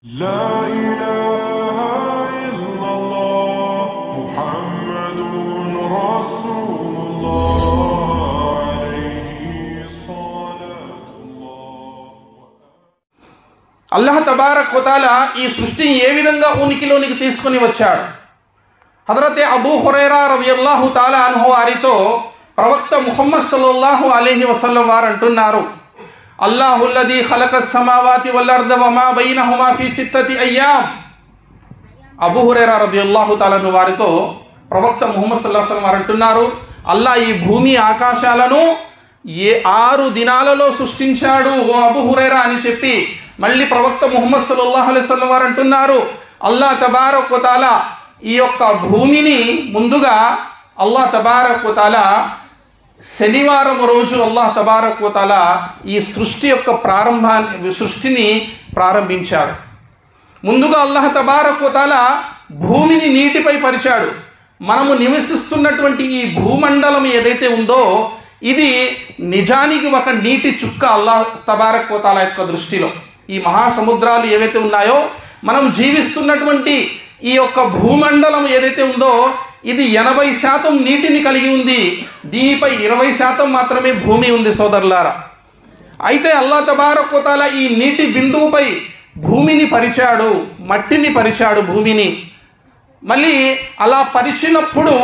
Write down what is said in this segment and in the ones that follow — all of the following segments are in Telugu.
لا إله إلا الله محمد رسول الله عليه صلاة الله. అల్లాహ్ తబారక్ వ తఆలా ఈ సృష్టిని ఏ విధంగా ఉనికిలోనికి తీసుకొని వచ్చాడు? హజరత్ అబూ హురైరా రలియల్లాహు తఆలా అన్హు వారితో ప్రవక్త ముహమ్మద్ సల్లల్లాహు అలైహి వసల్లం వారు అంటున్నారు, అల్లాహుల్లదీ ఖలకస్ సమావాతి వల్ అర్ద వమా బైనహుమా ఫీ సిత్తతి అయ్యామ్. అబూ హురైరా రలియల్లాహు తఆలా వారితో ప్రవక్త ముహమ్మద్ సల్లల్లాహు అలైహి వసల్లం వారు అంటున్నారు, అల్లాహ్ ఈ భూమి ఆకాశాలను 6 దినాలలో సృష్టించాడు ఓ అబూ హురైరా అని చెప్పి మళ్ళీ ప్రవక్త ముహమ్మద్ సల్లల్లాహు అలైహి వసల్లం వారు అంటున్నారు, అల్లాహ్ తబారక్ వ తఆలా ఈ యొక్క భూమిని ముందుగా అల్లాహ్ తబారక్ వ తఆలా శనివారం రోజు అల్లాహ్ తబారక్ వ తఆలా ఈ సృష్టిని ప్రారంభించాడు. ముందుగా అల్లాహ్ తబారక్ వ తఆలా భూమిని నీటిపై పరిచాడు. మనము నివసిస్తున్నటువంటి ఈ భూమండలం ఏదైతే ఉందో ఇది నిజానికి ఒక నీటి చుక్క అల్లాహ్ తబారక్ వ తఆలా యొక్క దృష్టిలో. ఈ మహాసముద్రాలు ఏవైతే ఉన్నాయో మనం జీవిస్తున్నటువంటి ఈ యొక్క భూమండలం ఏదైతే ఉందో ఇది 80% నీటిని కలిగి ఉంది. దీనిపై 20% మాత్రమే భూమి ఉంది సోదరులారా. అయితే అల్లాహ్ తబారక్ వ తఆలా ఈ నీటి బిందువుపై భూమిని పరిచాడు, మట్టిని పరిచాడు భూమిని. మళ్ళీ అలా పరిచినప్పుడు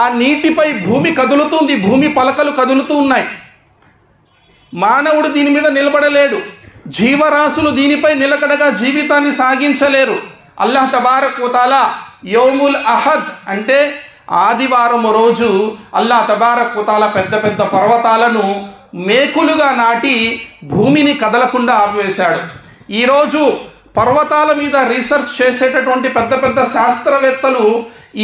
ఆ నీటిపై భూమి కదులుతుంది, భూమి పలకలు కదులుతూ ఉన్నాయి. మానవుడు దీని మీద నిలబడలేడు, జీవరాశులు దీనిపై నిలకడగా జీవితాన్ని సాగించలేరు. అల్లాహ్ తబారక్ వ తఆలా యౌముల్ అహద్ అంటే ఆదివారం రోజు అల్లాహ్ తబారక్ వ తఆలా పెద్ద పెద్ద పర్వతాలను మేకులుగా నాటి భూమిని కదలకుండా ఆపివేశాడు. ఈరోజు పర్వతాల మీద రీసెర్చ్ చేసేటటువంటి పెద్ద పెద్ద శాస్త్రవేత్తలు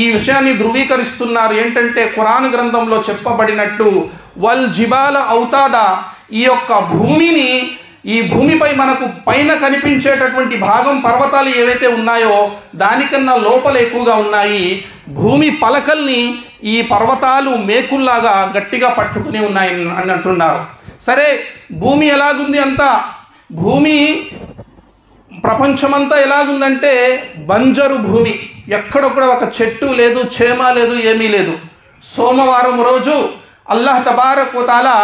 ఈ విషయాన్ని ధృవీకరిస్తున్నారు. ఏంటంటే ఖురాన్ గ్రంథంలో చెప్పబడినట్టు వల్ జిబాల ఔతాదా, ఈ యొక్క భూమిని, ఈ భూమిపై మనకు పైన కనిపించేటటువంటి భాగం పర్వతాలు ఏవైతే ఉన్నాయో దానికన్నా లోపల ఎక్కువగా ఉన్నాయి. భూమి పలకల్ని ఈ పర్వతాలు మేకుల్లాగా గట్టిగా పట్టుకుని ఉన్నాయి అని అంటున్నారు. సరే, భూమి ఎలాగుంది అంతా? భూమి ప్రపంచమంతా ఎలాగుందంటే బంజరు భూమి, ఎక్కడ కూడా ఒక చెట్టు లేదు, చేమ లేదు, ఏమీ లేదు. సోమవారం రోజు అల్లాహ్ తబారక్ వ తఆలా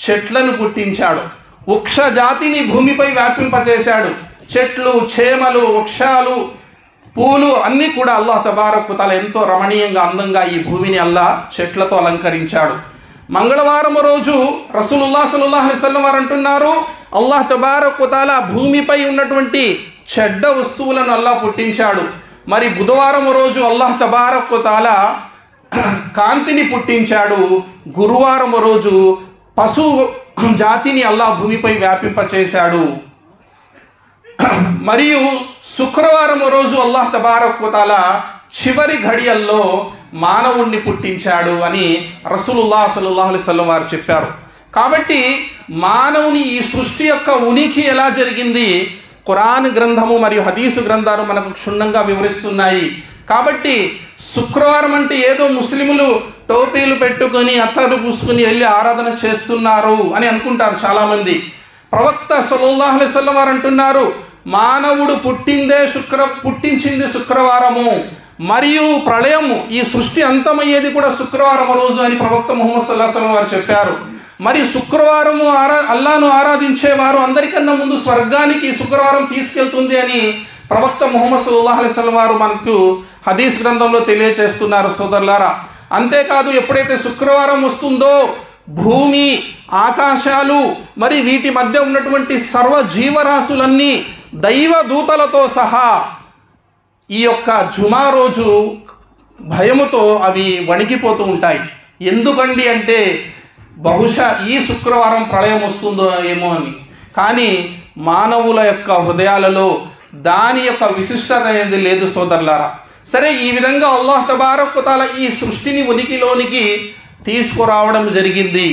చెట్లను పుట్టించాడు, వృక్ష జాతిని భూమిపై వ్యాపింపజేశాడు. చెట్లు, చేమలు, వృక్షాలు, పూలు అన్నీ కూడా అల్లాహ్ తబారక్ వ తఆలా ఎంతో రమణీయంగా అందంగా ఈ భూమిని అల్లాహ్ చెట్లతో అలంకరించాడు. మంగళవారం రోజు రసూలుల్లాహ్ సల్లల్లాహు అలైహి వసల్లం వారు అంటున్నారు, అల్లాహ్ తబారక్ వ తఆలా భూమిపై ఉన్నటువంటి చెడ్డ వస్తువులను అల్లాహ్ పుట్టించాడు. మరి బుధవారం రోజు అల్లాహ్ తబారక్ వ తఆలా కాంతిని పుట్టించాడు. గురువారం రోజు పశు జాతిని అల్లాహ్ భూమిపై వ్యాపింపచేశాడు. మరియు శుక్రవారం రోజు అల్లాహ్ తబారక్ వ తఆలా చివరి ఘడియల్లో మానవుణ్ణి పుట్టించాడు అని రసూలుల్లాహ్ సల్లల్లాహు అలైహి వసల్లం వారు చెప్పారు. కాబట్టి మానవుని ఈ సృష్టి యొక్క ఉనికి ఎలా జరిగింది ఖురాన్ గ్రంథము మరియు హదీసు గ్రంథాలు మనకు క్షుణ్ణంగా వివరిస్తున్నాయి. కాబట్టి శుక్రవారం అంటే ఏదో ముస్లిములు టోపీలు పెట్టుకొని అత్తరు పూసుకుని వెళ్ళి ఆరాధన చేస్తున్నారు అని అనుకుంటారు చాలామంది. ప్రవక్త సల్లల్లాహు అలైహి వసల్లం వారు అంటున్నారు, మానవుడు పుట్టించింది శుక్రవారము, మరియు ప్రళయము, ఈ సృష్టి అంతమయ్యేది కూడా శుక్రవారం రోజు అని ప్రవక్త ముహమ్మద్ సల్లల్లాహు అలైహి వసల్లం వారు చెప్పారు. మరి శుక్రవారము అల్లాహ్ను ఆరాధించేవారు అందరికన్నా ముందు స్వర్గానికి శుక్రవారం తీసుకెళ్తుంది అని ప్రవక్త ముహమ్మద్ సల్లల్లాహు అలైహి వసల్లం వారు మనకు హదీస్ గ్రంథంలో తెలియజేస్తున్నారు సోదరులారా. అంతేకాదు, ఎప్పుడైతే శుక్రవారం వస్తుందో భూమి, ఆకాశాలు మరి వీటి మధ్య ఉన్నటువంటి సర్వ జీవరాశులన్నీ దైవ దూతలతో సహా ఈ యొక్క జుమా రోజు భయముతో అవి వణికిపోతూ ఉంటాయి. ఎందుకండి అంటే బహుశా ఈ శుక్రవారం ప్రళయం వస్తుందో ఏమో అని. కానీ మానవుల యొక్క హృదయాలలో దాని యొక్క విశిష్టత అనేది లేదు సోదరులారా. సరే, ఈ విధంగా అల్లాహ్ తబారక్ వ తఆలా ఈ సృష్టిని ఉనికిలోనికి తీసుకురావడం జరిగింది.